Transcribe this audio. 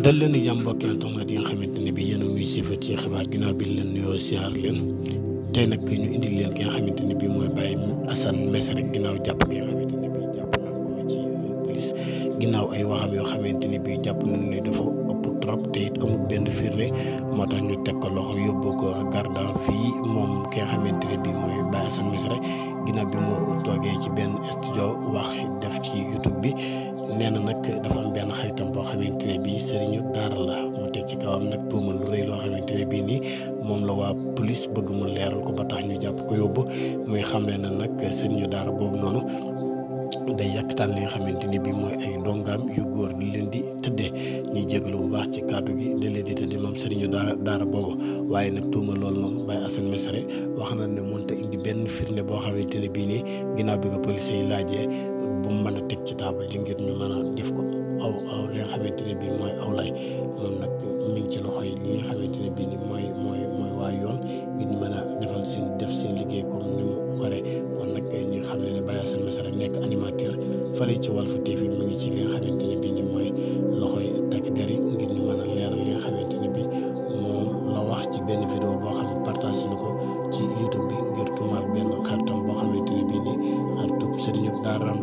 dal leen ak jàmm mbokk internet yi nga xamante ne bii yéen a ngi siifat ci xibaar ginnaaw bi leen nuyoo siyaar leen tey nag ñu indil leen ki nga xamante ne bii mooy Baye Assane Mesere ginnaaw jàpp gi nga xamante ne bii jàpp nañ ko ci police ginnaaw ay waxam yoo xamante ne bii jàpp nañ ne dafa ëpp trop te it amul benn firnde moo tax ñu teg ko loxo yóbbu ko garde fii moom ki nga xamante ne bii mooy Baye Assane Mesere ginnaaw bi mu toogee ci benn studio wax def ci YouTube bi. nee na nag dafa am benn xaritam boo xamante ne bii sëriñu daara la mu teg ci kawam nag tuumal lu rëy loo xamante ne bii nii moom la waa police bëgg mu leeral ko ba tax ñu jàpp ko yóbbu muy xamle na nag sëriñu daara boobu noonu day yàkkataan li nga xamante ni bii mooy ay dongaam yu góor di leen di tëddee ñuy jégalu bu baax ci kàddu gi di leen di tëddee moom sëriñu daara boobu waaye nag tuumal loolu moom Baye Assane Mesere wax na ne mënut a indi benn firnde boo xamante ne bii nii ginnaaw bi ko police yi laajee. bu mu mën a teg ci taabal ji ngir ñu mën a def ko aw li nga xamante ne bii mooy aw lay moom nag mi ngi ci loxo yi li nga xamante ne bii ni mooy waa yoon ngir ñu mën a def seen liggéey comme ni mu waree kon nag ñu xam ne Baye Assane Mesere nekk animateur fële ci Walf TV mi ngi ci li nga xamante ne bii ni mooy loxo yi takk der yi ngir ñu mën a leeral li nga xamante ne bii moom la wax ci benn vidéo boo xam ne partagé na ko ci YouTube bi ngir tuumaal benn xaritam boo xamante ne bii ni xaritu sëriñu daaraam